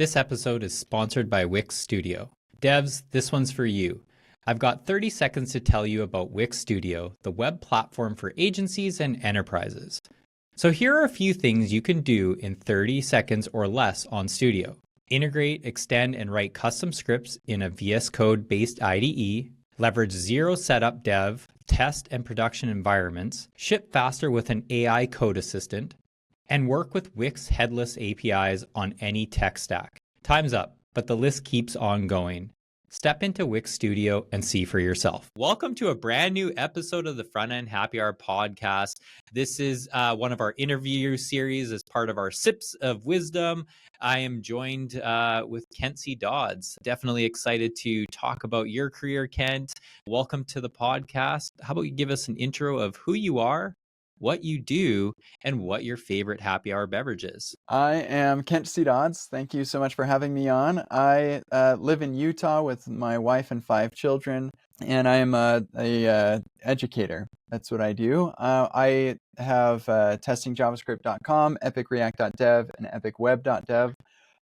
This episode is sponsored by Wix Studio. Devs, this one's for you. I've got 30 seconds to tell you about Wix Studio, the web platform for agencies and enterprises. So here are a few things you can do in 30 seconds or less on Studio. Integrate, extend, and write custom scripts in a VS Code-based IDE, leverage zero setup dev, test, and production environments, ship faster with an AI code assistant, and work with Wix headless APIs on any tech stack. Time's up, but the list keeps on going. Step into Wix Studio and see for yourself. Welcome to a brand new episode of the Front End Happy Hour podcast. This is one of our interview series as part of our Sips of Wisdom. I am joined with Kent C. Dodds. Definitely excited to talk about your career, Kent. Welcome to the podcast. How about you give us an intro of who you are, what you do, and what your favorite happy hour beverage is? I am Kent C. Dodds. Thank you so much for having me on. I live in Utah with my wife and 5 children, and I am a educator. That's what I do. I have testingjavascript.com, epicreact.dev, and epicweb.dev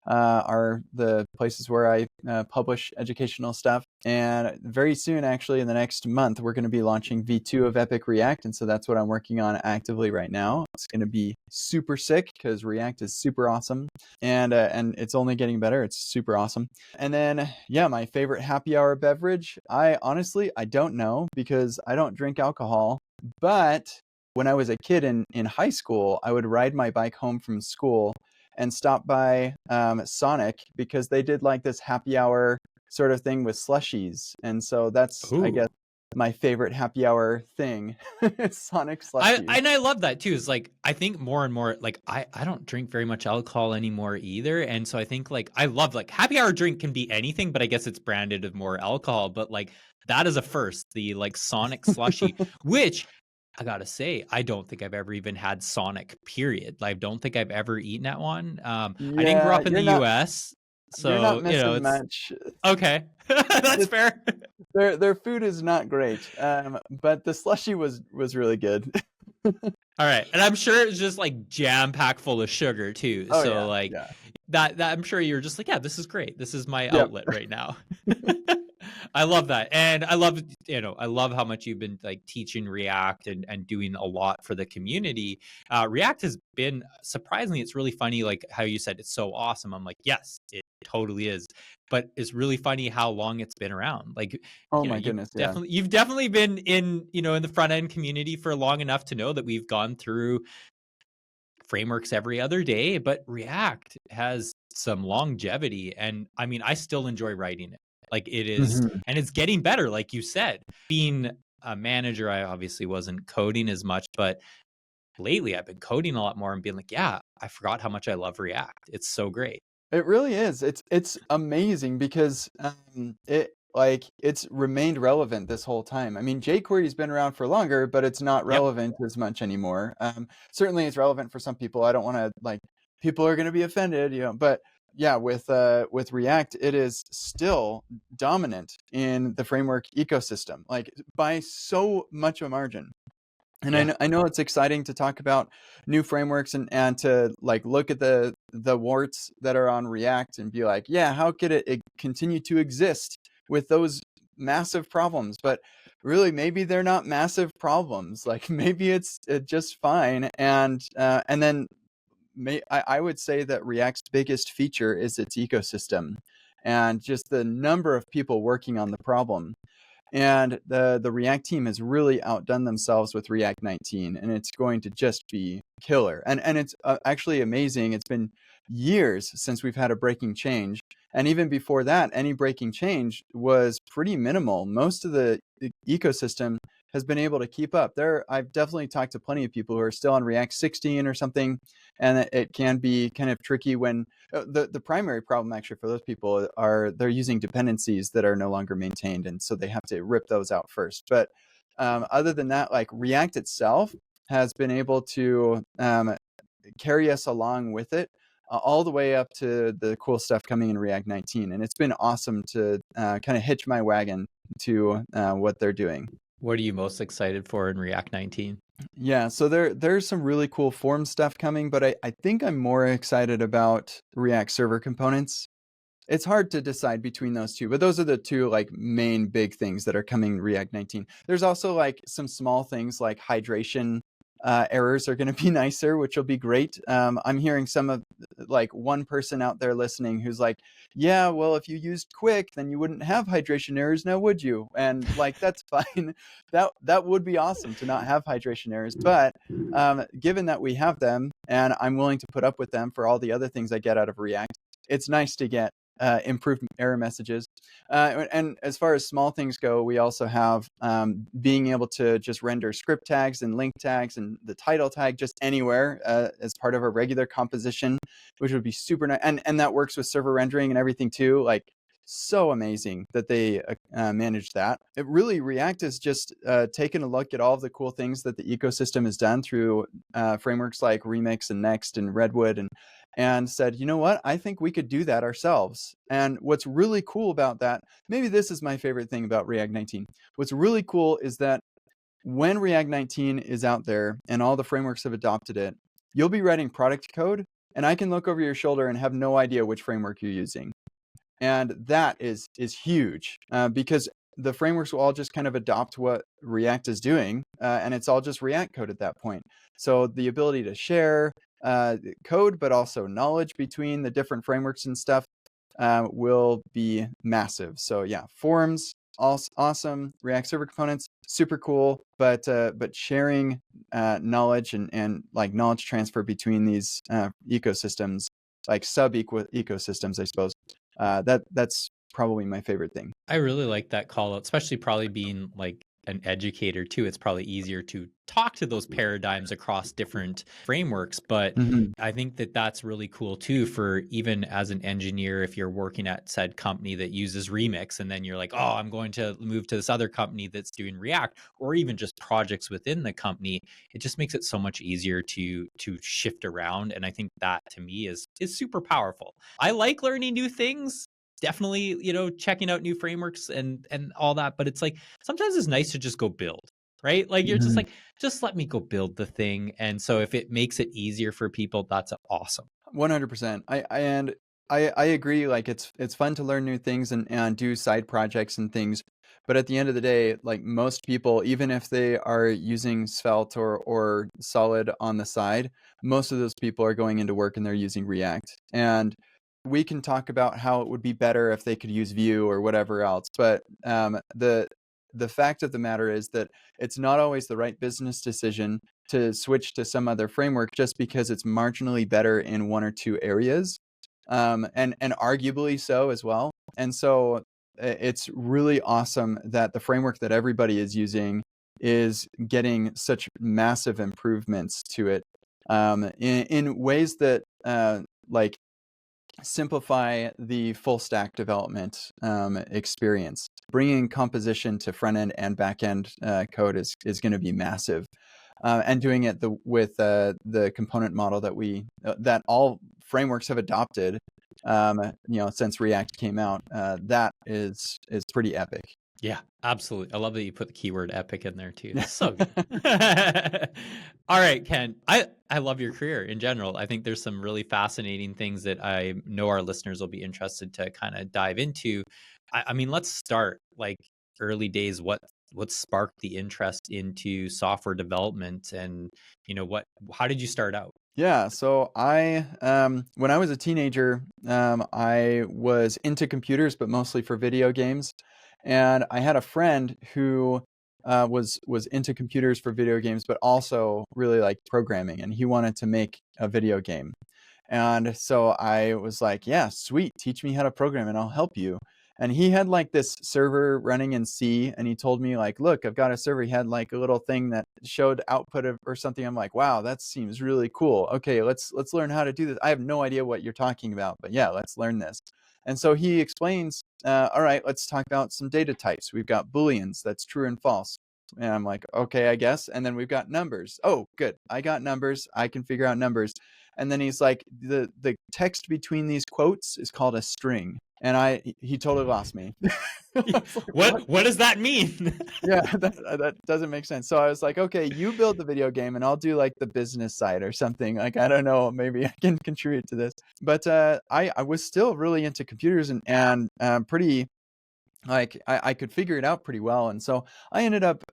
are the places where I publish educational stuff. And very soon, actually, in the next month, we're going to be launching V2 of Epic React. And so that's what I'm working on actively right now. It's going to be super sick because React is super awesome. And it's only getting better. It's super awesome. And then, yeah, my favorite happy hour beverage, I don't know because I don't drink alcohol. But when I was a kid in high school, I would ride my bike home from school and stop by Sonic because they did like this happy hour sort of thing with slushies. And so that's, I guess, my favorite happy hour thing, Sonic slushies. I love that too. It's like, I think more and more, like, I don't drink very much alcohol anymore either. And so I think like, I love like happy hour drink can be anything, but I guess it's branded of more alcohol. But like that is a first, the like Sonic slushie, which I gotta say, I don't think I've ever even had Sonic, period. I don't think I've ever eaten at one. I didn't grow up in the US, so you're not missing it's much. Okay. That's fair. Their food is not great, but the slushie was really good. All right, and I'm sure it's just like jam packed full of sugar too. Oh, so yeah, like yeah. that I'm sure you're just like, yeah, this is great. This is my outlet right now. I love that. And I love how much you've been like teaching React and doing a lot for the community. React has been surprisingly, it's really funny, like how you said it's so awesome. I'm like, yes, it totally is. But it's really funny how long it's been around. Like, oh my goodness, you've definitely been in the front end community for long enough to know that we've gone through frameworks every other day, but React has some longevity. And I mean, I still enjoy writing it. Like it is, and it's getting better, like you said. Being a manager, I obviously wasn't coding as much, but lately I've been coding a lot more and being like, yeah, I forgot how much I love React. It's so great. It really is. It's amazing because it's remained relevant this whole time. I mean, jQuery's been around for longer, but it's not relevant as much anymore. Certainly it's relevant for some people. I don't want to like people are going to be offended, but yeah, with React, it is still dominant in the framework ecosystem, like by so much of a margin. And I know it's exciting to talk about new frameworks and to like look at the warts that are on React and be like, yeah, how could it continue to exist with those massive problems? But really, maybe they're not massive problems. Like maybe it's just fine. And then I would say that React's biggest feature is its ecosystem and just the number of people working on the problem. And the React team has really outdone themselves with React 19, and it's going to just be killer. And it's actually amazing. It's been years since we've had a breaking change. And even before that, any breaking change was pretty minimal. Most of the ecosystem has been able to keep up. I've definitely talked to plenty of people who are still on React 16 or something, and it can be kind of tricky when the primary problem actually for those people are they're using dependencies that are no longer maintained, and so they have to rip those out first. But other than that, like React itself has been able to carry us along with it all the way up to the cool stuff coming in React 19. And it's been awesome to kind of hitch my wagon to what they're doing. What are you most excited for in React 19? Yeah, so there's some really cool form stuff coming, but I think I'm more excited about React server components it's hard to decide between those two, but those are the two like main big things that are coming in React 19. There's also like some small things like hydration errors are going to be nicer, which will be great. I'm hearing some of like one person out there listening who's like, yeah, well, if you used quick, then you wouldn't have hydration errors now, would you? And like, that's fine. That would be awesome to not have hydration errors. But given that we have them and I'm willing to put up with them for all the other things I get out of React, it's nice to get improved error messages. And as far as small things go, we also have being able to just render script tags and link tags and the title tag just anywhere as part of a regular composition, which would be super nice. And that works with server rendering and everything too. Like, so amazing that they managed that. It really, React has just taken a look at all of the cool things that the ecosystem has done through frameworks like Remix and Next and Redwood and said, you know what, I think we could do that ourselves. And what's really cool about that, maybe this is my favorite thing about React 19. What's really cool is that when React 19 is out there and all the frameworks have adopted it, you'll be writing product code and I can look over your shoulder and have no idea which framework you're using. And that is huge because the frameworks will all just kind of adopt what React is doing, and it's all just React code at that point. So the ability to share code, but also knowledge between the different frameworks and stuff will be massive. So yeah, forms, awesome. React Server Components, super cool. But sharing knowledge and like knowledge transfer between these ecosystems, like ecosystems, I suppose. That's probably my favorite thing. I really like that call out, especially probably being like an educator too. It's probably easier to talk to those paradigms across different frameworks. But I think that that's really cool too, for even as an engineer, if you're working at said company that uses Remix and then you're like, oh, I'm going to move to this other company that's doing React, or even just projects within the company, it just makes it so much easier to shift around. And I think that to me is super powerful. I like learning new things. Definitely, checking out new frameworks and all that, but it's like sometimes it's nice to just go build, right? Like you're just like, just let me go build the thing. And so if it makes it easier for people, that's awesome. 100%. I agree. Like it's fun to learn new things and do side projects and things. But at the end of the day, like most people, even if they are using Svelte or Solid on the side, most of those people are going into work and they're using React. And we can talk about how it would be better if they could use Vue or whatever else. But the fact of the matter is that it's not always the right business decision to switch to some other framework just because it's marginally better in one or two areas, and arguably so as well. And so it's really awesome that the framework that everybody is using is getting such massive improvements to it in ways that like simplify the full stack development experience. Bringing composition to front end and back end code is going to be massive, and doing it with the component model that all frameworks have adopted, since React came out. That is pretty epic. Yeah, absolutely. I love that you put the keyword epic in there too. It's so good. All right, Ken. I love your career in general. I think there's some really fascinating things that I know our listeners will be interested to kind of dive into. I mean, let's start like early days. What sparked the interest into software development, and how did you start out? Yeah, so when I was a teenager, I was into computers, but mostly for video games. And I had a friend who was into computers for video games, but also really liked programming, and he wanted to make a video game. And so I was like, yeah, sweet, teach me how to program and I'll help you. And he had like this server running in C, and he told me like, look, I've got a server. He had like a little thing that showed output or something. I'm like, wow, that seems really cool. Okay, let's learn how to do this. I have no idea what you're talking about, but yeah, let's learn this. And so he explains, all right, let's talk about some data types. We've got Booleans, that's true and false. And I'm like, okay, I guess. And then we've got numbers. Oh, good. I got numbers. I can figure out numbers. And then he's like, the text between these quotes is called a string. And he totally lost me. I was like, what? What does that mean? Yeah, that doesn't make sense. So I was like, okay, you build the video game and I'll do like the business side or something. Like, I don't know, maybe I can contribute to this. But I was still really into computers and pretty, like, I could figure it out pretty well. And so I ended up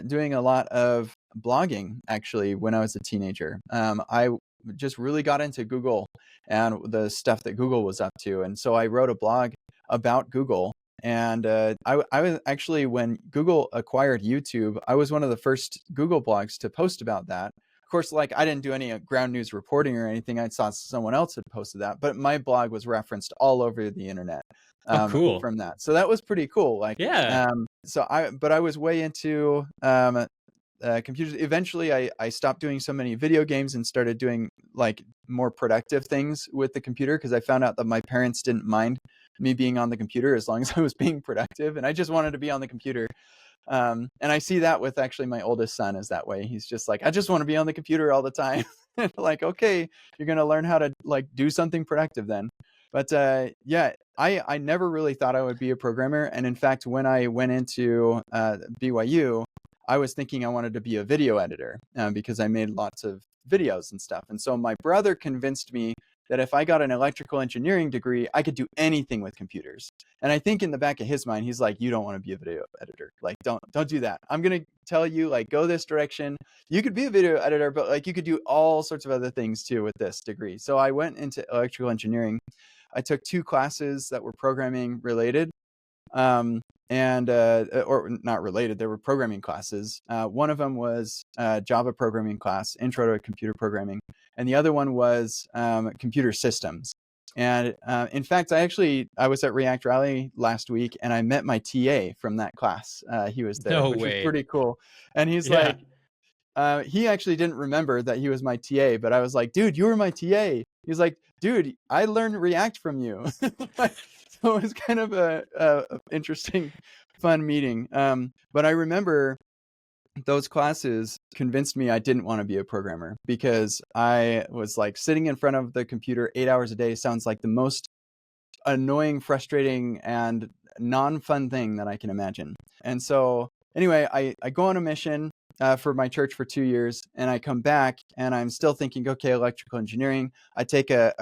doing a lot of blogging actually when I was a teenager. I just really got into Google and the stuff that Google was up to. And so I wrote a blog about Google. And I was actually, when Google acquired YouTube, I was one of the first Google blogs to post about that. Of course, like, I didn't do any ground news reporting or anything. I saw someone else had posted that, but my blog was referenced all over the internet Oh, cool. from that. So that was pretty cool. Like, Yeah. but I was way into computers. Eventually, I stopped doing so many video games and started doing like more productive things with the computer, because I found out that my parents didn't mind me being on the computer as long as I was being productive, and I just wanted to be on the computer. And I see that with actually my oldest son is that way. He's just like, I just want to be on the computer all the time. Like, okay, you're gonna learn how to like do something productive then. But yeah, I never really thought I would be a programmer. And in fact, when I went into BYU, I was thinking I wanted to be a video editor because I made lots of videos and stuff. And so my brother convinced me that if I got an electrical engineering degree, I could do anything with computers. And I think in the back of his mind, he's like, you don't want to be a video editor. Like, don't do that. I'm going to tell you, like, go this direction. You could be a video editor, but like you could do all sorts of other things too with this degree. So I went into electrical engineering. I took 2 classes that were programming related, and or not related. They were programming classes. One of them was Java programming class, Intro to Computer Programming, and the other one was computer systems. And in fact, I was at React Rally last week, and I met my TA from that class. He was there, No which was way. pretty cool. And he's Yeah. like, he actually didn't remember that he was my TA, but I was like, dude, you were my TA. He's like, dude, I learned React from you. So it was kind of a interesting, fun meeting. But I remember those classes convinced me I didn't want to be a programmer, because I was like, sitting in front of the computer 8 hours a day sounds like the most annoying, frustrating, and non-fun thing that I can imagine. And so anyway, I go on a mission for my church for 2 years, and I come back and I'm still thinking, okay, electrical engineering. I take a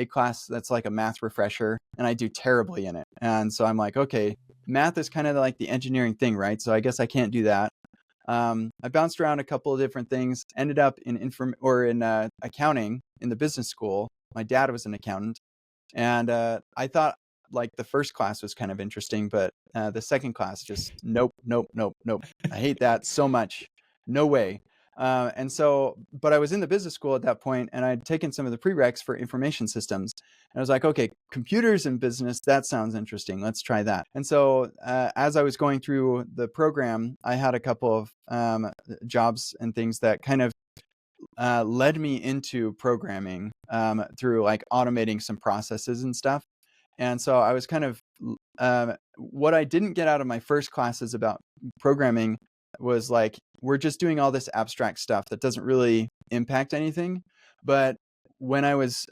class that's like a math refresher, and I do terribly in it. And so I'm like, okay, math is kind of like the engineering thing, right? So I guess I can't do that. I bounced around a couple of different things, ended up in accounting in the business school. My dad was an accountant. And I thought like the first class was kind of interesting, but the second class just nope, nope, nope, nope. I hate that so much. No way. And so, but I was in the business school at that point, and I'd taken some of the prereqs for information systems. And I was like, okay, computers in business, that sounds interesting. Let's try that. And so as I was going through the program, I had a couple of jobs and things that kind of led me into programming through like automating some processes and stuff. And so I was kind of what I didn't get out of my first classes about programming was like, we're just doing all this abstract stuff that doesn't really impact anything. But when I was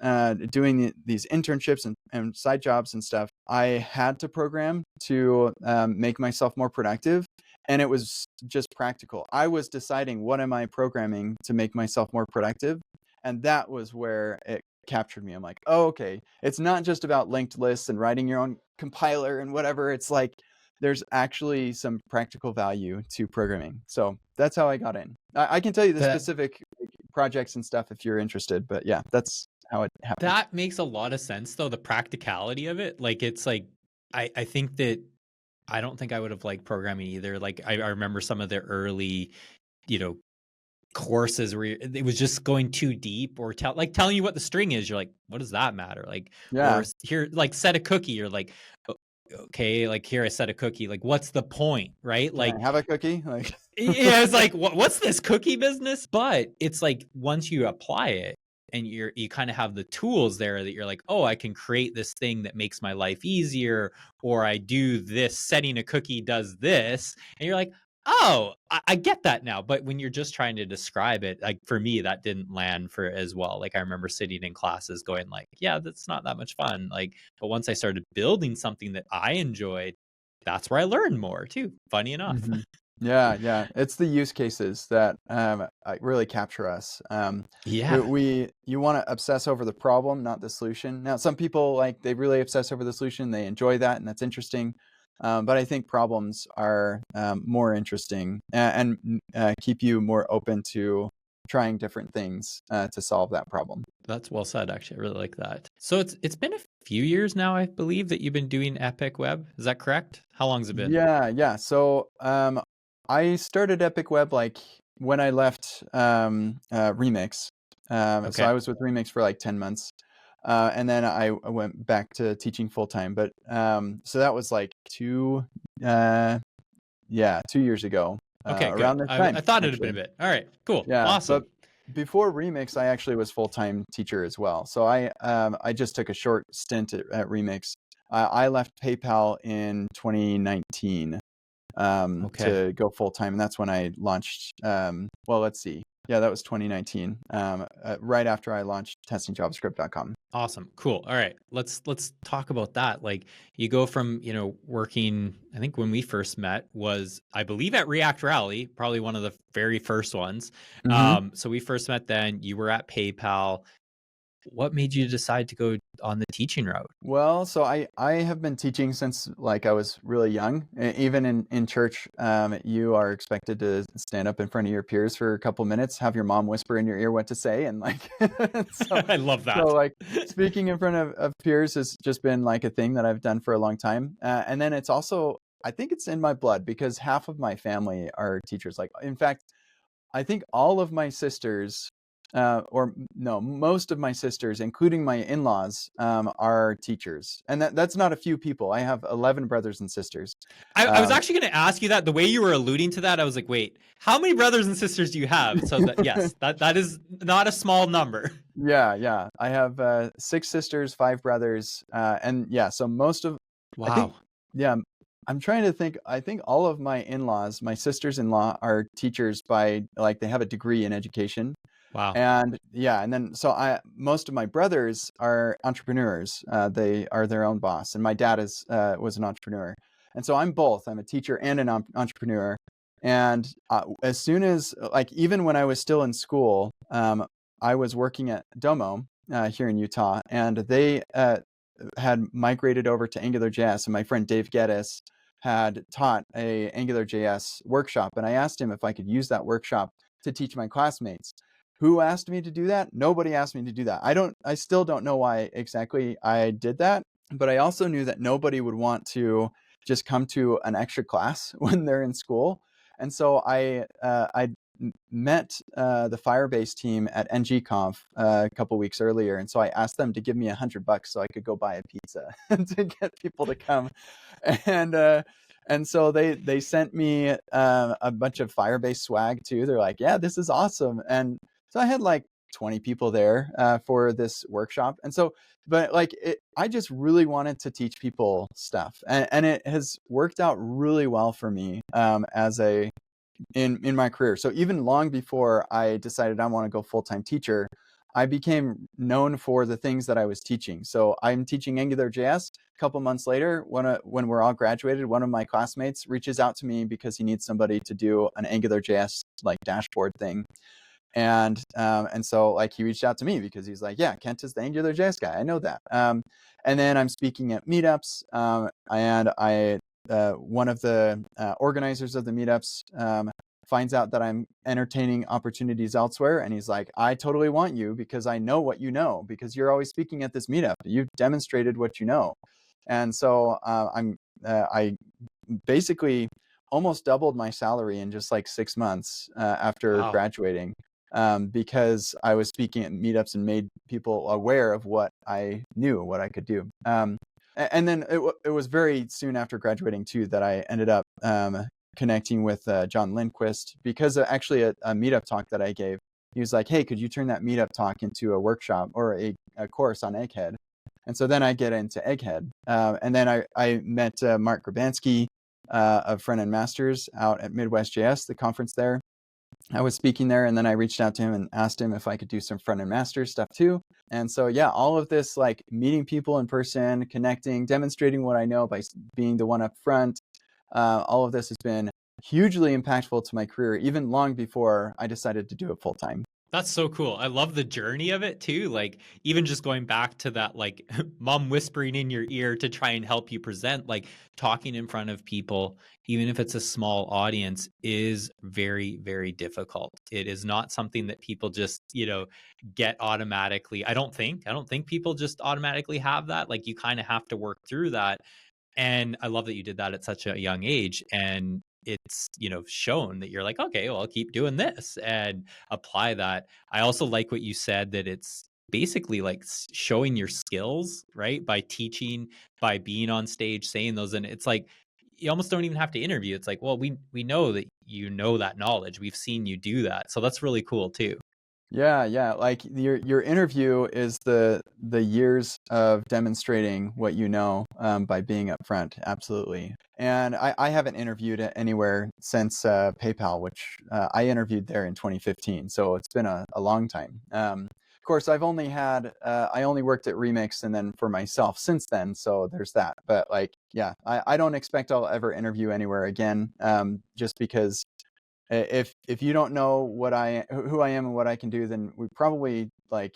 doing these internships and side jobs and stuff, I had to program to make myself more productive. And it was just practical. I was deciding, what am I programming to make myself more productive? And that was where it captured me. I'm like, oh, okay. It's not just about linked lists and writing your own compiler and whatever. It's like, there's actually some practical value to programming. So that's how I got in. I can tell you the That specific projects and stuff if you're interested, but yeah, that's how it happened. that makes a lot of sense though, the practicality of it. Like, it's like I think that I don't think I would have liked programming either. Like, I remember some of the early, you know, courses where it was just going too deep, or telling you what the string is. You're like, what does that matter? Like, Yeah. or here, like, set a cookie. You're like, okay, like, here I set a cookie. Like, what's the point, right? Can Like, I have a cookie? Like, yeah, it's like, what's this cookie business? But it's like, once you apply it and you kind of have the tools there, that you're like, oh, I can create this thing that makes my life easier, or I do this, setting a cookie does this, and you're like, Oh, I get that now. But when you're just trying to describe it, like for me, that didn't land for as well. Like I remember sitting in classes going like, yeah, that's not that much fun. Like, but once I started building something that I enjoyed, that's where I learned more too. Funny enough. Hmm. Yeah, yeah. It's the use cases that really capture us. Yeah, You want to obsess over the problem, not the solution. Now, some people like they really obsess over the solution. They enjoy that, and that's interesting. But I think problems are more interesting and keep you more open to trying different things to solve that problem. that's well said. Actually, I really like that. So it's been a few years now, I believe, that you've been doing Epic Web. Is that correct? How long's it been? Yeah, yeah. So I started Epic Web like when I left Remix. So Okay. I was with Remix for like 10 months. And then I went back to teaching full time. But so that was like uh, yeah, 2 years ago, Okay, around good. this I time, thought it had been a actually. bit. All right, cool. Yeah, but Awesome. before Remix, I actually was full-time teacher as well. So I just took a short stint at Remix. I left PayPal in 2019 Okay. to go full time, and that's when I launched. Well, let's see. Yeah, that was 2019. Right after I launched testingjavascript.com. Awesome. Cool. All right. Let's talk about that. Like you go from, working, I think when we first met was I believe at React Rally, probably one of the very first ones. Hmm. So we first met then, you were at PayPal. What made you decide to go on the teaching route? Well, so I have been teaching since like I was really young. Even in church, you are expected to stand up in front of your peers for a couple minutes, have your mom whisper in your ear what to say, and like so I love so that. like speaking in front of peers has just been like a thing that I've done for a long time. And then it's also I think it's in my blood because half of my family are teachers. Like in fact, I think all of my sisters, or no, most of my sisters, including my in-laws, are teachers, and that's not a few people. I have 11 brothers and sisters. I was Um, actually going to ask you that. The way you were alluding to that, I was like, wait, how many brothers and sisters do you have? So that yes, that is not a small number. yeah, yeah. I have 6 sisters, 5 brothers, and yeah. So most of, I think, Wow. yeah. I'm trying to think. I think all of my in-laws, my sisters-in-law, are teachers by like they have a degree in education. Wow. And yeah, and then so I most of my brothers are entrepreneurs. They are their own boss, and my dad is was an entrepreneur, and so I'm both. I'm a teacher and an entrepreneur. And as soon as like even when I was still in school, I was working at Domo here in Utah, and they had migrated over to AngularJS, and my friend Dave Geddes had taught a AngularJS workshop, and I asked him if I could use that workshop to teach my classmates. Who asked me to do that? Nobody asked me to do that. I still don't know why exactly I did that, but I also knew that nobody would want to just come to an extra class when they're in school. And so I met the Firebase team at NGConf a couple weeks earlier, and so I asked them to give me $100 so I could go buy a pizza to get people to come, and and so they sent me a bunch of Firebase swag too. They're like, "Yeah, this is awesome," and so I had like 20 people there for this workshop, and so but like I just really wanted to teach people stuff, and it has worked out really well for me as a in my career. So even long before I decided I want to go full-time teacher, I became known for the things that I was teaching. So I'm teaching AngularJS. A couple months later, when we're all graduated, one of my classmates reaches out to me because he needs somebody to do an AngularJS like dashboard thing. And so like he reached out to me because he's like, yeah, Kent is the AngularJS guy. I know that. And then I'm speaking at meetups, and I one of the organizers of the meetups finds out that I'm entertaining opportunities elsewhere, and he's like, I totally want you because I know what you know because you're always speaking at this meetup. You've demonstrated what you know, and so I basically almost doubled my salary in just like 6 months after Wow. graduating because I was speaking at meetups and made people aware of what I knew, what I could do. And then it was very soon after graduating too that I ended up connecting with John Lindquist because of actually a meetup talk that I gave. He was like, "Hey, could you turn that meetup talk into a workshop or a course on Egghead?" And so then I get into Egghead, and then I met Mark Grabansky, of front-end masters out at Midwest JS, the conference there. I was speaking there, and then I reached out to him and asked him if I could do some front-end masters stuff too. And so, yeah, all of this, like meeting people in person, connecting, demonstrating what I know by being the one up front, all of this has been hugely impactful to my career, even long before I decided to do it full time. That's so cool. I love the journey of it too. Like even just going back to that, like mom whispering in your ear to try and help you present, like talking in front of people, even if it's a small audience, is very, very difficult. It is not something that people just, get automatically. I don't think people just automatically have that. Like you kind of have to work through that. And I love that you did that at such a young age. And it's, shown that you're like, okay, well, I'll keep doing this and apply that. I also like what you said that it's basically like showing your skills, right? By teaching, by being on stage, saying those. And it's like, you almost don't even have to interview. It's like, well, we know that you know that knowledge. We've seen you do that. So that's really cool too. Yeah, yeah. Like your interview is the years of demonstrating what you know by being upfront. Absolutely. And I haven't interviewed anywhere since PayPal, which I interviewed there in 2015. So it's been a long time. Of course, I only worked at Remix and then for myself since then. So there's that. But like, yeah, I don't expect I'll ever interview anywhere again, just because if you don't know who I am and what I can do, then we probably like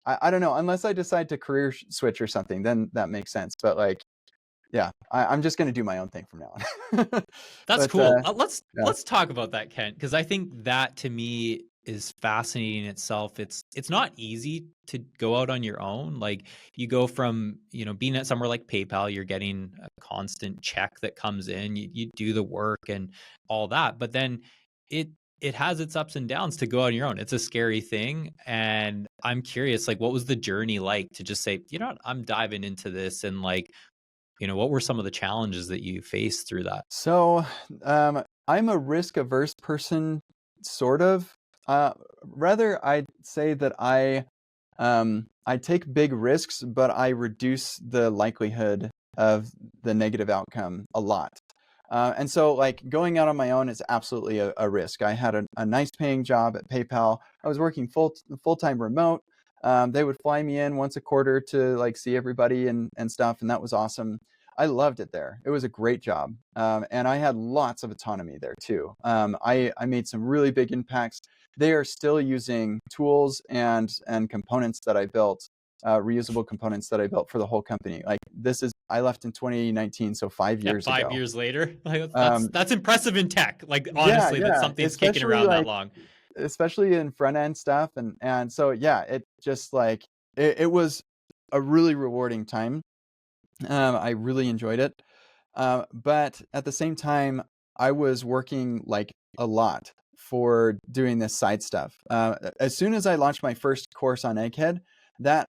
I don't know, unless I decide to career switch or something, then that makes sense. But like, yeah, I'm just gonna do my own thing from now on. That's But cool. Let's yeah. let's talk about that, Kent, because I think that to me is fascinating in itself. It's not easy to go out on your own. Like you go from being at somewhere like PayPal, you're getting a constant check that comes in. You do the work and all that, but then it it has its ups and downs to go out on your own. It's a scary thing, and I'm curious, like, what was the journey like to just say, what, I'm diving into this, and like what were some of the challenges that you faced through that? So I'm a risk averse person, sort of. Rather, I'd say that I take big risks, but I reduce the likelihood of the negative outcome a lot. And so, like, going out on my own is absolutely a risk. I had a nice paying job at PayPal. I was working full time remote. They would fly me in once a quarter to like see everybody and stuff, and that was awesome. I loved it there. It was a great job, and I had lots of autonomy there too. I made some really big impacts. They are still using tools and components that I built, reusable components that I built for the whole company. Like I left in 2019, so 5 years Yeah, 5 ago. years later. Like that's Um, that's impressive in tech. Like yeah, honestly, that yeah, something's kicking around that long. especially in front end stuff, and so yeah, it just like it was a really rewarding time. I really enjoyed it. But at the same time, I was working like a lot for doing this side stuff. As soon as I launched my first course on Egghead, that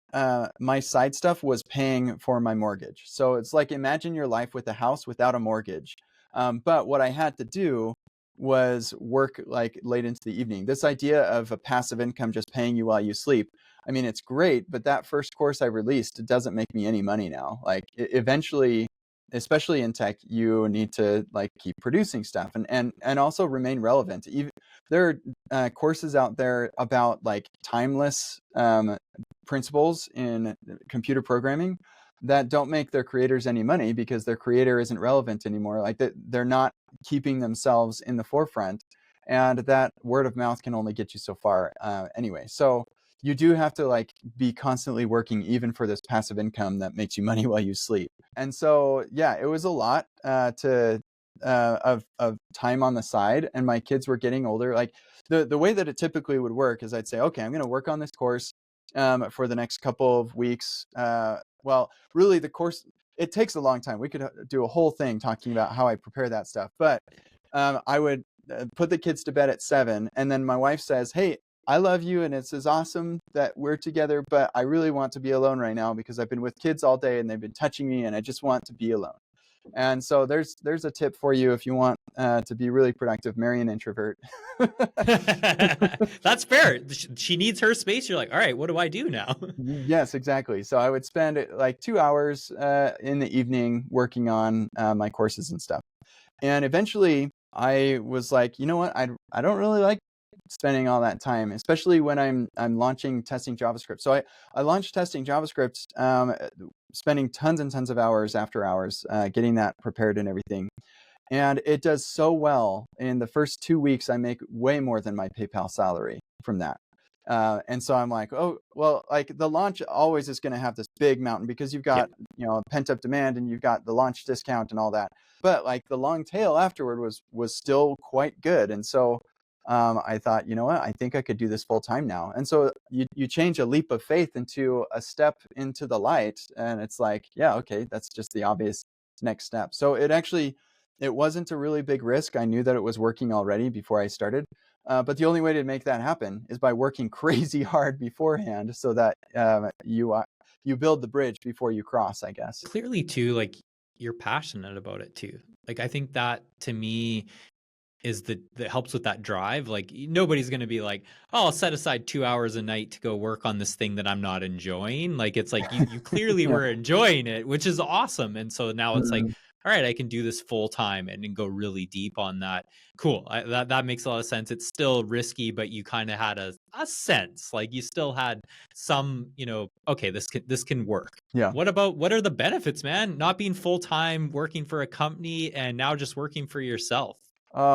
my side stuff was paying for my mortgage. So it's like imagine your life with a house without a mortgage. But what I had to do was work like late into the evening. This idea of a passive income just paying you while you sleep. I mean, it's great, but that first course I released, it doesn't make me any money now. Like eventually, especially in tech, you need to like keep producing stuff and also remain relevant. Even there are courses out there about like timeless principles in computer programming that don't make their creators any money because their creator isn't relevant anymore. Like they're not keeping themselves in the forefront, and that word of mouth can only get you so far anyway. So you do have to like be constantly working even for this passive income that makes you money while you sleep. And so yeah, it was a lot of time on the side, and my kids were getting older. Like the way that it typically would work is I'd say, okay, I'm going to work on this course for the next couple of weeks. Well, really, the course, it takes a long time. We could do a whole thing talking about how I prepare that stuff. But I would put the kids to bed at 7, and then my wife says, "Hey, I love you, and it's awesome that we're together, but I really want to be alone right now because I've been with kids all day and they've been touching me, and I just want to be alone." And so there's a tip for you if you want to be really productive. Marry an introvert. That's fair. She needs her space. You're like, all right, what do I do now? Yes, exactly. So I would spend like 2 hours in the evening working on my courses and stuff. And eventually I was like, you know what? I don't really like spending all that time, especially when I'm launching testing JavaScript. So I launched testing JavaScript, spending tons and tons of hours after hours, getting that prepared and everything. And it does so well. In the first 2 weeks, I make way more than my PayPal salary from that. And so I'm like, oh, well, like the launch always is going to have this big mountain because you've got, Yep. pent up demand and you've got the launch discount and all that. But like the long tail afterward was still quite good. And so I thought, you know what, I think I could do this full time now. And so you change a leap of faith into a step into the light. And it's like, yeah, okay, that's just the obvious next step. So it wasn't a really big risk. I knew that it was working already before I started. But the only way to make that happen is by working crazy hard beforehand, so that you build the bridge before you cross, I guess. Clearly too, like you're passionate about it too. Like I think that to me is that helps with that drive. Like nobody's going to be like, oh, I'll set aside 2 hours a night to go work on this thing that I'm not enjoying. Like it's like you clearly Yeah. were enjoying it, which is awesome. And so now it's like, Mhm. all right, I can do this full time and go really deep on that. Cool. That makes a lot of sense. It's still risky, but you kind of had a sense, like you still had some, okay, this can work. Yeah. What are the benefits, man? Not being full time, working for a company, and now just working for yourself.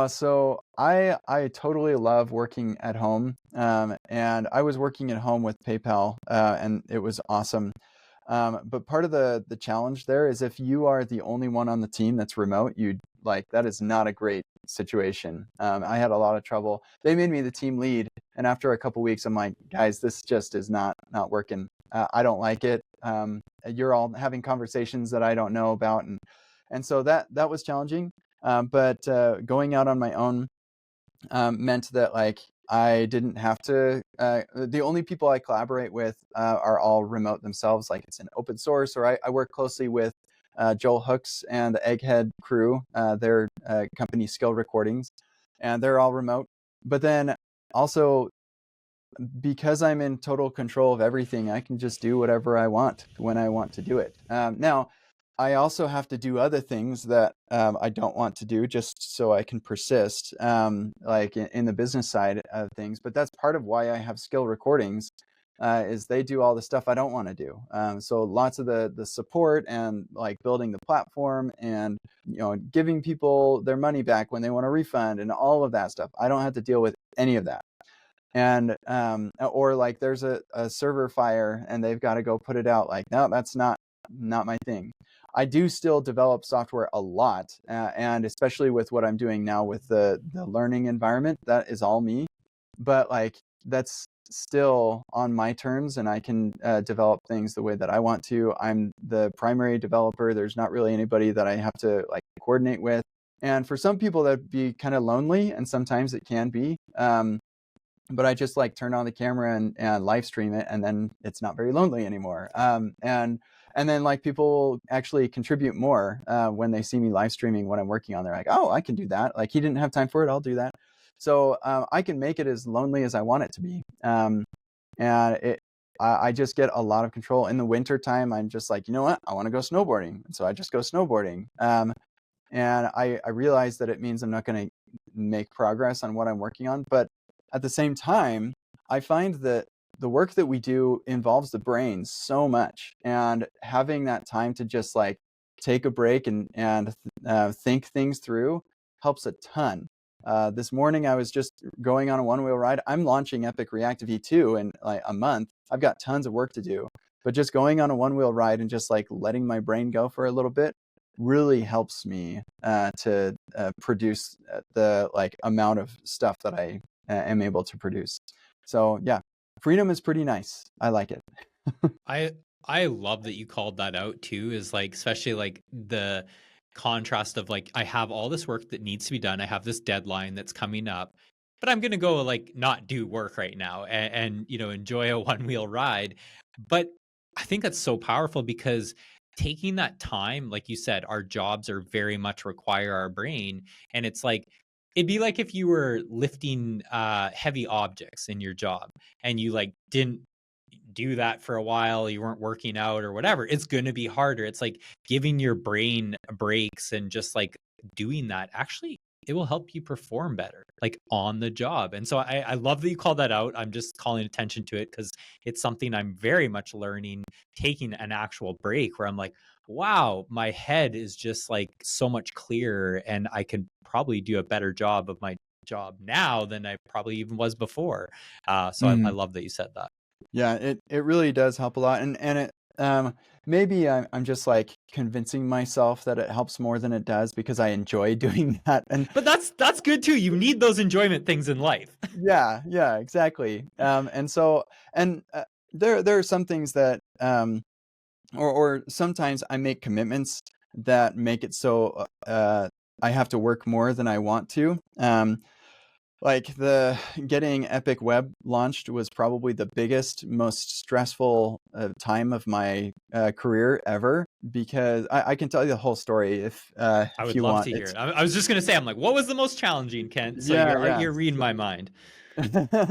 So I totally love working at home, and I was working at home with PayPal, and it was awesome. But part of the challenge there is if you are the only one on the team that's remote, you like that is not a great situation. I had a lot of trouble. They made me the team lead, and after a couple weeks, I'm like, guys, this just is not working. I don't like it. You're all having conversations that I don't know about, and so that was challenging. But going out on my own meant that like I didn't have to. The only people I collaborate with are all remote themselves. Like it's an open source, or I work closely with Joel Hooks and the Egghead crew. Their company Skill Recordings, and they're all remote. But then also because I'm in total control of everything, I can just do whatever I want when I want to do it. Now, I also have to do other things that I don't want to do just so I can persist, like in the business side of things. But that's part of why I have Skill Recordings, is they do all the stuff I don't want to do. So lots of the support and like building the platform and giving people their money back when they want a refund and all of that stuff. I don't have to deal with any of that. And or like there's a server fire and they've got to go put it out, like no, that's not my thing. I do still develop software a lot, and especially with what I'm doing now with the learning environment, that is all me. But like that's still on my terms, and I can develop things the way that I want to. I'm the primary developer. There's not really anybody that I have to like coordinate with. And for some people that'd be kind of lonely, and sometimes it can be. But I just like turn on the camera and live stream it, and then it's not very lonely anymore. And then like people actually contribute more when they see me live streaming what I'm working on. They're like, oh, I can do that. Like he didn't have time for it, I'll do that. So I can make it as lonely as I want it to be. And I just get a lot of control. In the winter time, I'm just like, you know what? I want to go snowboarding, and so I just go snowboarding. And I realize that it means I'm not going to make progress on what I'm working on, but at the same time, I find that the work that we do involves the brain so much, and having that time to just like take a break and think things through helps a ton. This morning, I was just going on a one-wheel ride. I'm launching Epic React V2 in like a month. I've got tons of work to do, but just going on a one-wheel ride and just like letting my brain go for a little bit really helps me to produce the like amount of stuff that I am able to produce. So yeah, freedom is pretty nice. I like it. I I love that you called that out too, is like especially like the contrast of like I have all this work that needs to be done. I have this deadline that's coming up, but I'm gonna go like not do work right now and enjoy a one wheel ride. But I think that's so powerful because taking that time, like you said, our jobs are very much require our brain. And it's like it'd be like if you were lifting heavy objects in your job and you like didn't do that for a while, you weren't working out or whatever, it's going to be harder. It's like giving your brain breaks and just like doing that actually it will help you perform better, like on the job. And so I love that you call that out. I'm just calling attention to it because it's something I'm very much learning, taking an actual break where I'm like, wow, my head is just like so much clearer and I can probably do a better job of my job now than I probably even was before. So I Mm. love that you said that. Yeah, it really does help a lot, and it maybe I'm just like convincing myself that it helps more than it does because I enjoy doing that, and But that's good too. You need those enjoyment things in life. yeah, exactly. And so and there are some things that or sometimes I make commitments that make it so I have to work more than I want to. Like the getting Epic Web launched was probably the biggest, most stressful time of my career ever because I can tell you the whole story I if would you love want. to hear It's it. I was just gonna say, I'm like, what was the most challenging, Kent? So yeah. you're reading my mind.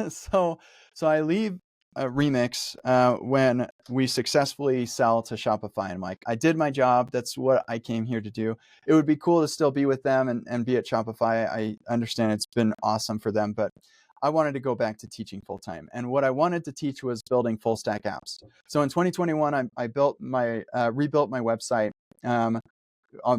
so so I leave Remix when we successfully sell to Shopify. And I'm like, I did my job. That's what I came here to do. It would be cool to still be with them and be at Shopify. I understand it's been awesome for them, but I wanted to go back to teaching full time. And what I wanted to teach was building full stack apps. So in 2021, I built my rebuilt my website.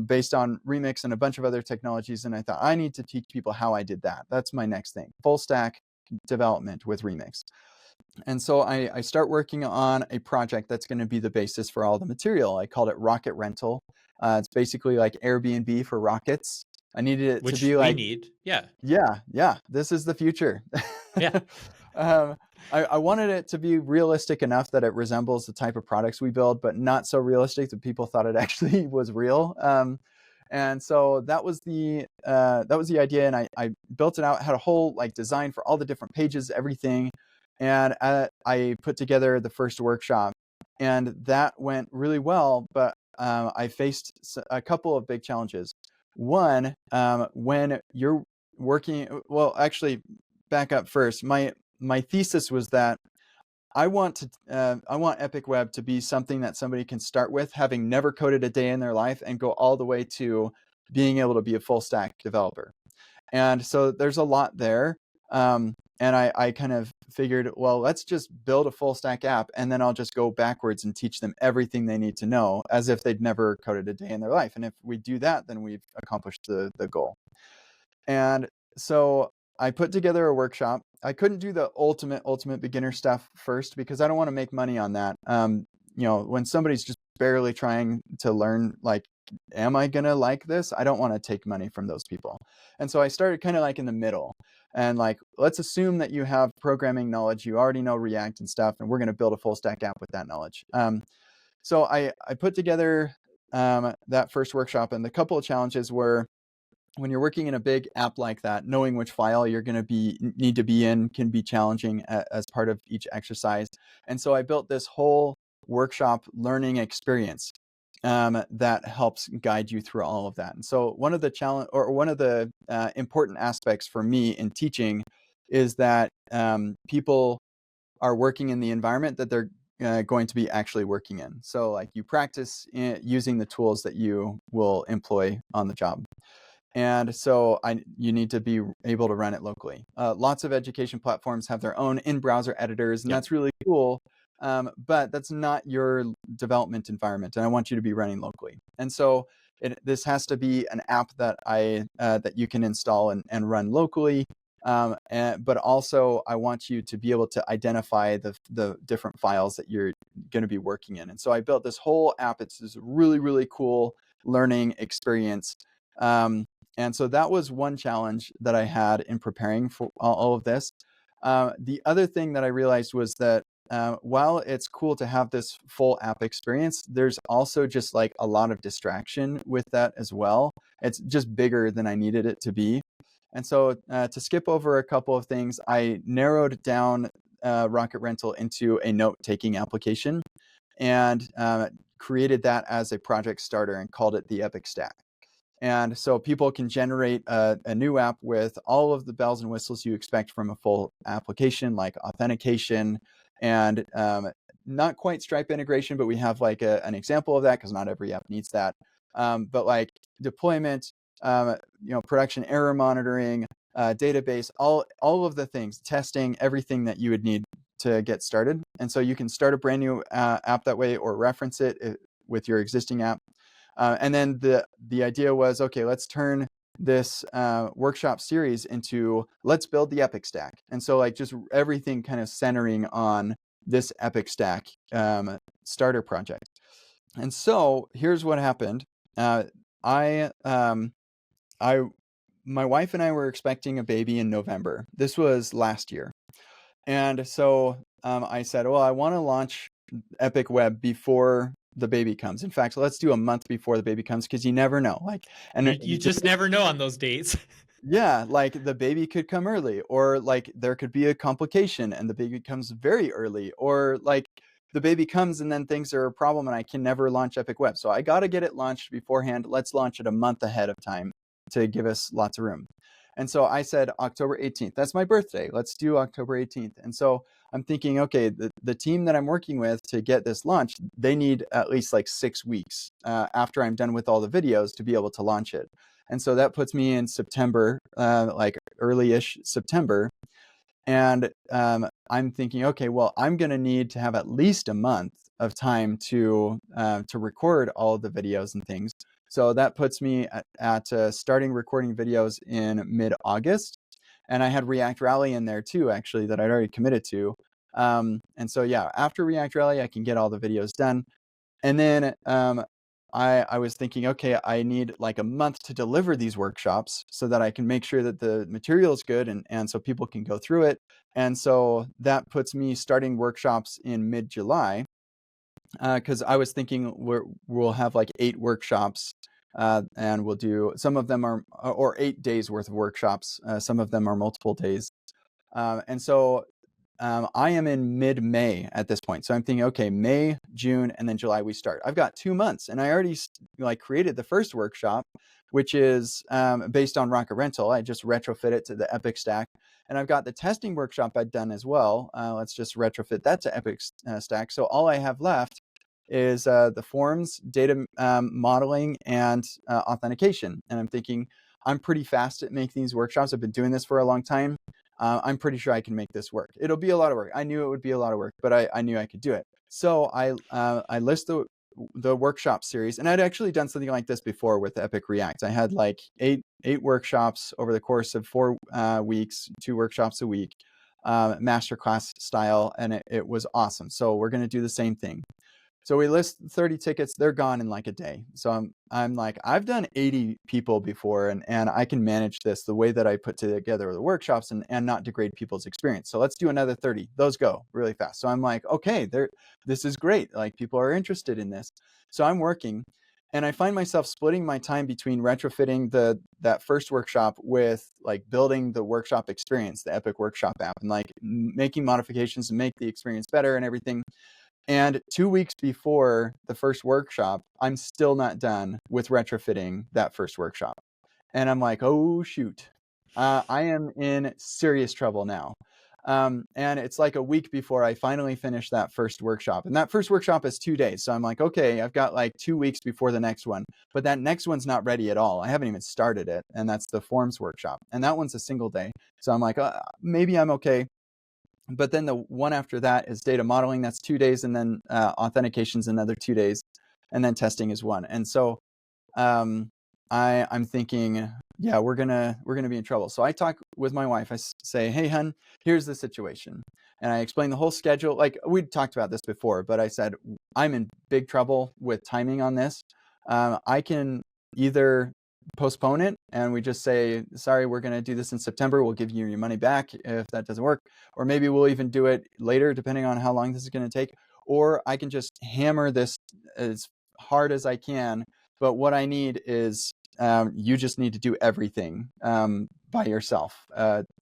Based on Remix and a bunch of other technologies. And I thought, I need to teach people how I did that. That's my next thing, full stack development with Remix. And so I start working on a project that's going to be the basis for all the material. I called it Rocket Rental. It's basically like Airbnb for rockets. I needed it to Which be we like, need. Yeah. yeah, this is the future. Yeah. um, I wanted it to be realistic enough that it resembles the type of products we build, but not so realistic that people thought it actually was real. And so that was the idea, and I built it out, had a whole like design for all the different pages, everything, and I put together the first workshop, and that went really well. But I faced a couple of big challenges. One, when you're working, well, actually, back up first. My thesis was that I want Epic Web to be something that somebody can start with, having never coded a day in their life, and go all the way to being able to be a full stack developer. And so there's a lot there. And I kind of figured, well, let's just build a full stack app, and then I'll just go backwards and teach them everything they need to know as if they'd never coded a day in their life. And if we do that, then we've accomplished the goal. And so I put together a workshop. I couldn't do the ultimate beginner stuff first because I don't want to make money on that. When somebody's just barely trying to learn, like, am I gonna like this? I don't want to take money from those people. And so I started kind of like in the middle, and like, let's assume that you have programming knowledge, you already know React and stuff, and we're gonna build a full stack app with that knowledge. So I put together that first workshop, and the couple of challenges were, when you're working in a big app like that, knowing which file you're going to need to be in can be challenging as part of each exercise. And so I built this whole workshop learning experience that helps guide you through all of that. And so one of the important aspects for me in teaching is that people are working in the environment that they're going to be actually working in. So like, you practice using the tools that you will employ on the job. And so you need to be able to run it locally. Lots of education platforms have their own in-browser editors, and Yep. that's really cool. But that's not your development environment, and I want you to be running locally. And so this has to be an app that that you can install and run locally. But also, I want you to be able to identify the different files that you're going to be working in. And so I built this whole app. It's this really, really cool learning experience. And so that was one challenge that I had in preparing for all of this. The other thing that I realized was that while it's cool to have this full app experience, there's also just like a lot of distraction with that as well. It's just bigger than I needed it to be. And so to skip over a couple of things, I narrowed down Rocket Rental into a note-taking application, and created that as a project starter and called it the Epic Stack. And so people can generate a new app with all of the bells and whistles you expect from a full application, like authentication and not quite Stripe integration, but we have like an example of that because not every app needs that. But like deployment, production error monitoring, database, all of the things, testing, everything that you would need to get started. And so you can start a brand new app that way, or reference it with your existing app. And then the idea was, okay, let's turn this workshop series into, let's build the Epic stack. And so like just everything kind of centering on this Epic stack starter project. And so here's what happened. My wife and I were expecting a baby in November. This was last year. And so I said, well, I want to launch Epic Web before the baby comes. In fact, let's do a month before the baby comes, because you never know. Like, and you just never know on those dates. yeah, like the baby could come early, or like there could be a complication and the baby comes very early, or like the baby comes and then things are a problem and I can never launch Epic Web. So I got to get it launched beforehand. Let's launch it a month ahead of time to give us lots of room. And so I said October 18th. That's my birthday. Let's do October 18th. And so I'm thinking, okay, the team that I'm working with to get this launched, they need at least like 6 weeks after I'm done with all the videos to be able to launch it. And so that puts me in September, like early-ish September. And I'm thinking, okay, well, I'm going to need to have at least a month of time to record all of the videos and things. So that puts me at starting recording videos in mid-August. And I had React Rally in there too, actually, that I'd already committed to. And so, yeah, after React Rally, I can get all the videos done. And then I was thinking, okay, I need like a month to deliver these workshops so that I can make sure that the material is good and so people can go through it. And so that puts me starting workshops in mid-July, because I was thinking we'll have like 8 workshops, and we'll do, some of them are, or 8 days worth of workshops. Some of them are multiple days. And so I am in mid-May at this point. So I'm thinking, okay, May, June, and then July we start. I've got 2 months, and I already like created the first workshop, which is based on Rocket Rental. I just retrofit it to the Epic stack. And I've got the testing workshop I've done as well. Let's just retrofit that to Epic stack. So all I have left is the forms, data modeling, and authentication. And I'm thinking, I'm pretty fast at making these workshops. I've been doing this for a long time. I'm pretty sure I can make this work. It'll be a lot of work. I knew it would be a lot of work, but I knew I could do it. So I list the workshop series, and I'd actually done something like this before with Epic React. I had like eight workshops over the course of 4 weeks, 2 workshops a week, masterclass style, and it was awesome. So we're going to do the same thing. So we list 30 tickets, they're gone in like a day. So I'm like, I've done 80 people before, and I can manage this the way that I put together the workshops and not degrade people's experience. So let's do another 30. Those go really fast. So I'm like, okay, this is great. Like, people are interested in this. So I'm working, and I find myself splitting my time between retrofitting that first workshop with like building the workshop experience, the Epic Workshop app, and like making modifications to make the experience better and everything. And 2 weeks before the first workshop, I'm still not done with retrofitting that first workshop. And I'm like, oh, shoot, I am in serious trouble now. And it's like a week before I finally finish that first workshop. And that first workshop is 2 days. So I'm like, okay, I've got like 2 weeks before the next one. But that next one's not ready at all. I haven't even started it. And that's the forms workshop. And that one's a single day. So I'm like, maybe I'm okay. But then the one after that is data modeling. That's 2 days, and then authentication's another 2 days, and then testing is 1. And so I'm thinking, yeah, we're gonna be in trouble. So I talk with my wife. I say, hey, hun, here's the situation, and I explain the whole schedule. Like, we'd talked about this before, but I said I'm in big trouble with timing on this. I can either postpone it and we just say, sorry, we're going to do this in September, we'll give you your money back if that doesn't work, or maybe we'll even do it later depending on how long this is going to take, or I can just hammer this as hard as I can, but what I need is you just need to do everything by yourself.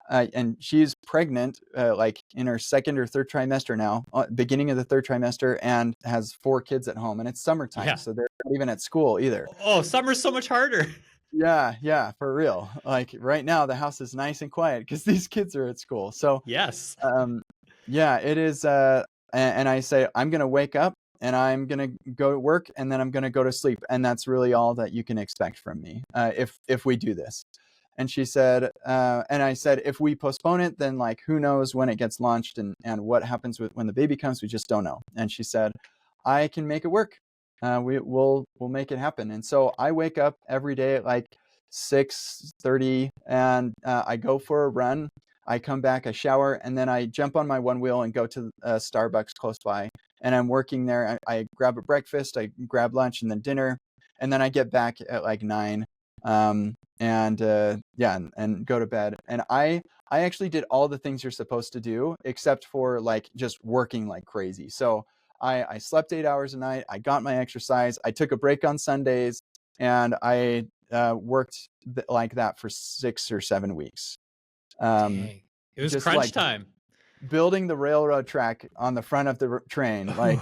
And she's pregnant, like in her 2nd or 3rd trimester now, beginning of the 3rd trimester, and has 4 kids at home, and it's summertime, yeah. So they're not even at school either. Oh, summer's so much harder. Yeah, for real. Like right now, the house is nice and quiet because these kids are at school. So yes, yeah, it is. And I say, I'm going to wake up I'm gonna go to work, and then I'm gonna go to sleep, and that's really all that you can expect from me, if we do this. And she said, and I said, if we postpone it, then like who knows when it gets launched, and what happens when the baby comes, we just don't know. And she said, I can make it work. We'll make it happen. And so I wake up every day at like 6:30, and I go for a run. I come back, I shower, and then I jump on my one wheel and go to Starbucks close by. And I'm working there. I grab a breakfast, I grab lunch, and then dinner, and then I get back at like 9, and go to bed. And I actually did all the things you're supposed to do, except for like just working like crazy. So I slept 8 hours a night. I got my exercise. I took a break on Sundays, and I worked like that for 6 or 7 weeks. Dang. It was Just crunch like time. building the railroad track on the front of the train, like,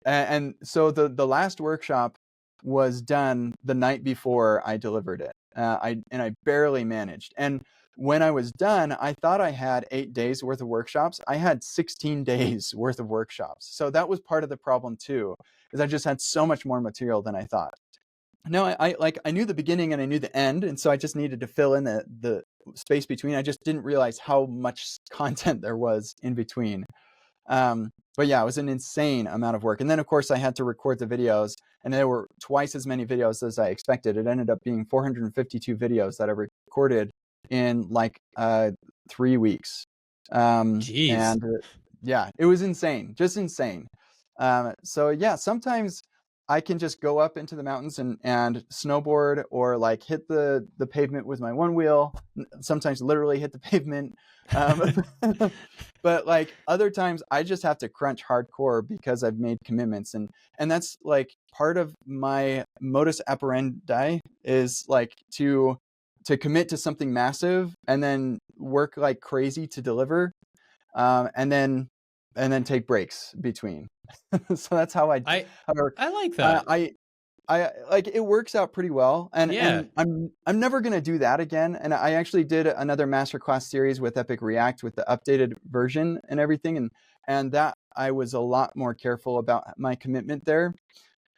and so the last workshop was done the night before I delivered it. I barely managed. And when I was done, I thought I had 8 days worth of workshops. I had 16 days worth of workshops. So that was part of the problem too, is I just had so much more material than I thought. No, I knew the beginning and I knew the end, and so I just needed to fill in the space between. I just didn't realize how much content there was in between. But yeah, it was an insane amount of work. And then of course I had to record the videos, and there were twice as many videos as I expected. It ended up being 452 videos that I recorded in like 3 weeks. Jeez. And yeah, it was insane, just insane. So yeah, sometimes I can just go up into the mountains and snowboard, or like hit the pavement with my one wheel, sometimes literally hit the pavement. Um, but like other times I just have to crunch hardcore because I've made commitments, and that's like part of my modus operandi, is like to commit to something massive and then work like crazy to deliver, and then take breaks between. So that's how I I how I work. I like Uh, that. I I like it works out pretty well, and Yeah. I'm never gonna do that again. And I actually did another masterclass series with Epic React with the updated version and everything, and that I was a lot more careful about my commitment there.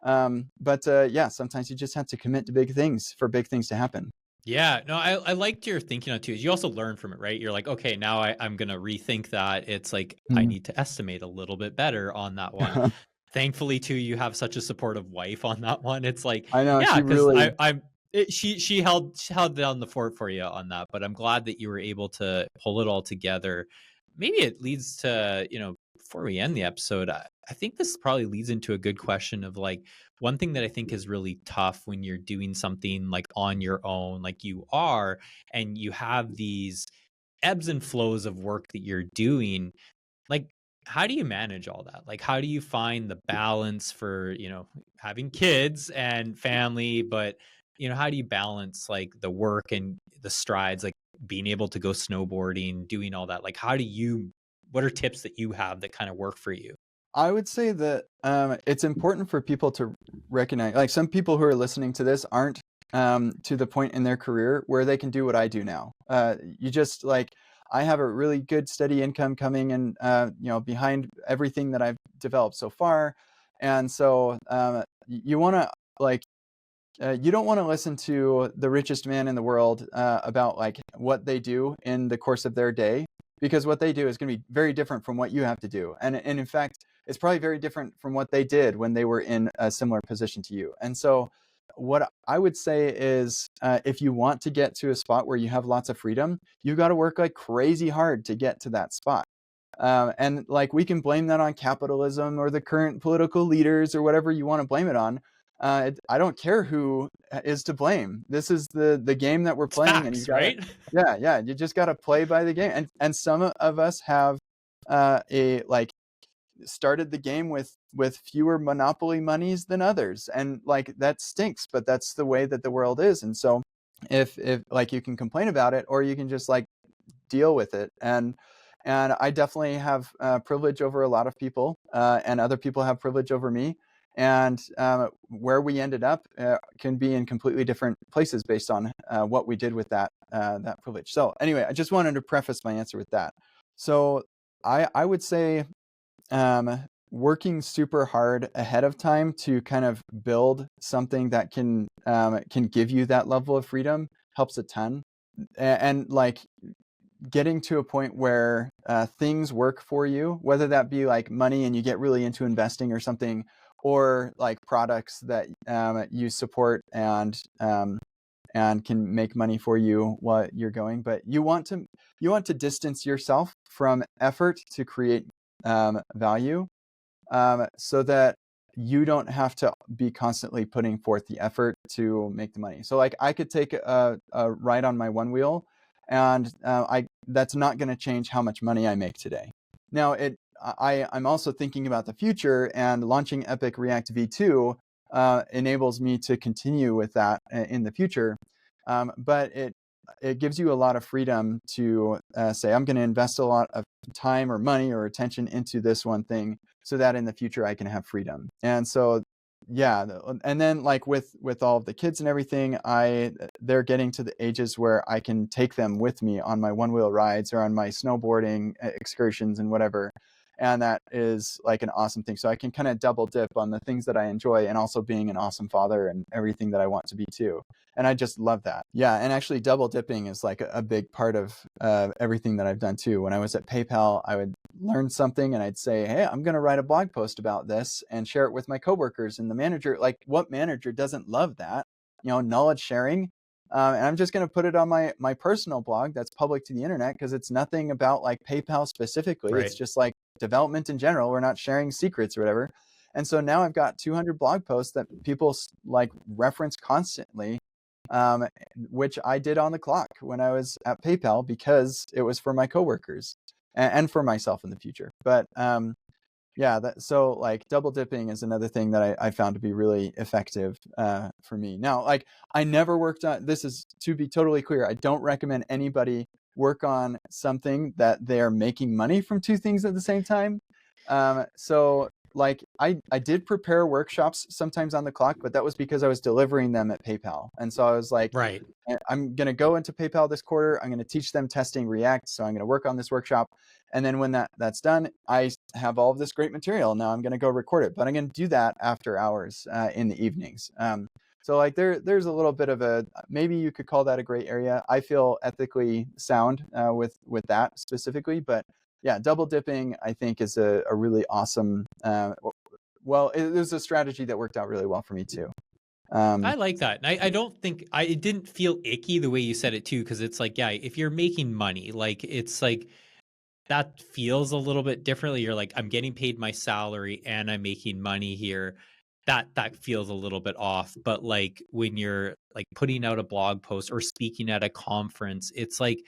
But yeah, sometimes you just have to commit to big things for big things to happen. Yeah, no, I liked your thinking on it too. You also learn from it, right? You're like, okay, now I'm gonna rethink that. It's like I Mhm. need to estimate a little bit better on that one. Thankfully, too, you have such a supportive wife on that one. It's like, I know yeah, she because really. she held down the fort for you on that. But I'm glad that you were able to pull it all together. Maybe it leads to, before we end the episode, I think this probably leads into a good question of like, one thing that I think is really tough when you're doing something like on your own, like you are, and you have these ebbs and flows of work that you're doing, like, how do you manage all that? Like, how do you find the balance for, having kids and family, but, how do you balance like the work and the strides, like being able to go snowboarding, doing all that? Like, what are tips that you have that kind of work for you? I would say that it's important for people to recognize, like some people who are listening to this aren't to the point in their career where they can do what I do now. You just like, I have a really good steady income coming in, behind everything that I've developed so far. And so you want to like, you don't want to listen to the richest man in the world about like what they do in the course of their day, because what they do is going to be very different from what you have to do, and in fact, it's probably very different from what they did when they were in a similar position to you. And so, what I would say is, if you want to get to a spot where you have lots of freedom, you got to work like crazy hard to get to that spot. And like we can blame that on capitalism or the current political leaders or whatever you want to blame it on. I don't care who is to blame. This is the game that we're It's playing, and you facts, gotta, right? yeah, you just gotta play by the game. And some of us have a like started the game with fewer monopoly monies than others, and like that stinks, but that's the way that the world is. And so if like you can complain about it, or you can just like deal with it. And I definitely have privilege over a lot of people, and other people have privilege over me. And where we ended up can be in completely different places based on what we did with that privilege. So anyway, I just wanted to preface my answer with that. So I would say, um, working super hard ahead of time to kind of build something that can give you that level of freedom helps a ton. And like getting to a point where things work for you, whether that be like money and you get really into investing or something, or like products that you support and can make money for you while you're going. But you want to distance yourself from effort to create value, so that you don't have to be constantly putting forth the effort to make the money. So like I could take a ride on my one wheel, and I that's not going to change how much money I make today. Now I'm also thinking about the future, and launching Epic React V2 enables me to continue with that in the future. But it gives you a lot of freedom to say, I'm going to invest a lot of time or money or attention into this one thing, so that in the future I can have freedom. And so, yeah. And then like with all of the kids and everything, they're getting to the ages where I can take them with me on my one wheel rides or on my snowboarding excursions and whatever. And that is like an awesome thing. So I can kind of double dip on the things that I enjoy, and also being an awesome father and everything that I want to be too. And I just love that. Yeah, and actually double dipping is like a big part of everything that I've done too. When I was at PayPal, I would learn something and I'd say, hey, I'm going to write a blog post about this and share it with my coworkers. And the manager, like, what manager doesn't love that? Knowledge sharing. And I'm just going to put it on my personal blog that's public to the internet, because it's nothing about like PayPal specifically. Right. It's just like development in general. We're not sharing secrets or whatever. And so now I've got 200 blog posts that people like reference constantly, which I did on the clock when I was at PayPal, because it was for my coworkers and for myself in the future. But yeah, so like double dipping is another thing that I found to be really effective for me. Now, like I never worked on, this is to be totally clear, I don't recommend anybody work on something that they're making money from two things at the same time. So like I did prepare workshops sometimes on the clock, but that was because I was delivering them at PayPal. And so I was like, Right. I'm going to go into PayPal this quarter. I'm going to teach them testing React. So I'm going to work on this workshop. And then when that's done, I have all of this great material. Now I'm going to go record it, but I'm going to do that after hours in the evenings. So like there's a little bit of maybe you could call that a gray area. I feel ethically sound with that specifically, but yeah, double dipping I think is a really awesome. Well, it was a strategy that worked out really well for me too. I like that. I don't think it didn't feel icky the way you said it too, because it's like, yeah, if you're making money, like it's like that feels a little bit differently. You're like, I'm getting paid my salary and I'm making money here. That feels a little bit off. But like when you're like putting out a blog post or speaking at a conference, it's like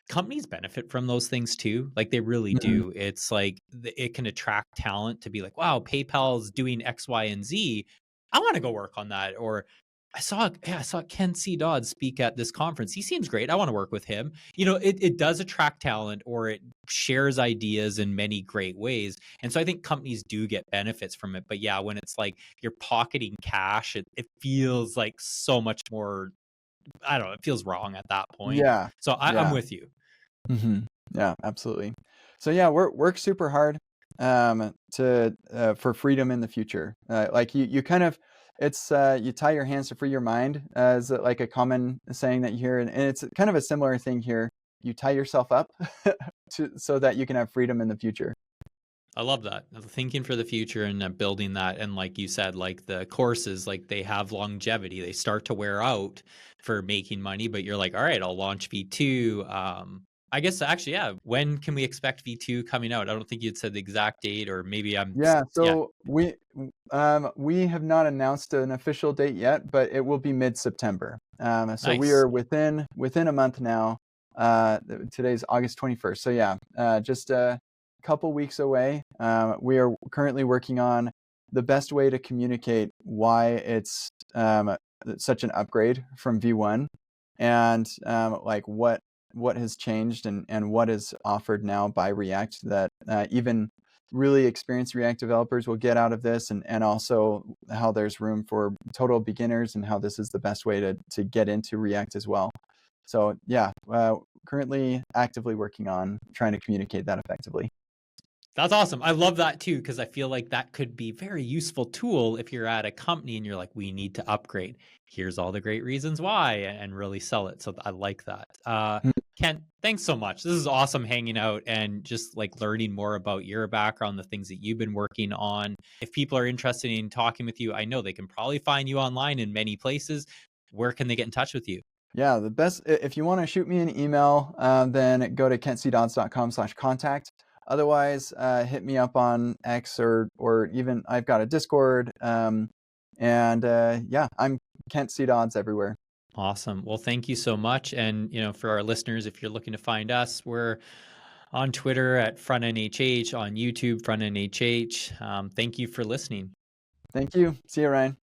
companies benefit from those things too. Like they really Mhm. do. It's like it can attract talent to be like, wow, PayPal's doing X, Y, and Z. I want to go work on that. Or I saw Ken C. Dodds speak at this conference. He seems great. I want to work with him. It does attract talent, or it shares ideas in many great ways. And so I think companies do get benefits from it. But yeah, when it's like you're pocketing cash, it feels like so much more, I don't know, it feels wrong at that point. Yeah, So I'm yeah. with you. Hmm. Yeah, absolutely. So yeah, work super hard to for freedom in the future. Like you kind of it's you tie your hands to free your mind, as like a common saying that you hear, and it's kind of a similar thing here. You tie yourself up so that you can have freedom in the future. I love that. Thinking for the future and building that. And like you said, like the courses, like they have longevity. They start to wear out for making money, but you're like, all right, I'll launch V2. I guess actually, yeah. When can we expect V2 coming out? I don't think you'd said the exact date, or maybe Yeah, yeah, so we have not announced an official date yet, but it will be mid-September. So we nice. are within a month now. Today's August 21st. So yeah, just a couple weeks away. We are currently working on the best way to communicate why it's such an upgrade from V1, and like what has changed, and what is offered now by React that even really experienced React developers will get out of this, and also how there's room for total beginners, and how this is the best way to get into React as well. So yeah, currently actively working on trying to communicate that effectively. That's awesome. I love that too, because I feel like that could be a very useful tool if you're at a company and you're like, we need to upgrade. Here's all the great reasons why, and really sell it. So I like that. Mm. Kent, thanks so much. This is awesome hanging out and just like learning more about your background, the things that you've been working on. If people are interested in talking with you, I know they can probably find you online in many places. Where can they get in touch with you? Yeah, the best, if you want to shoot me an email, then go to kentcdodds.com/contact. Otherwise, hit me up on X or even I've got a Discord. And yeah, I'm Kent C. Dodds everywhere. Awesome. Well, thank you so much. And, for our listeners, if you're looking to find us, we're on Twitter at FrontEndHH, on YouTube, FrontEndHH. Thank you for listening. Thank you. See you, Ryan.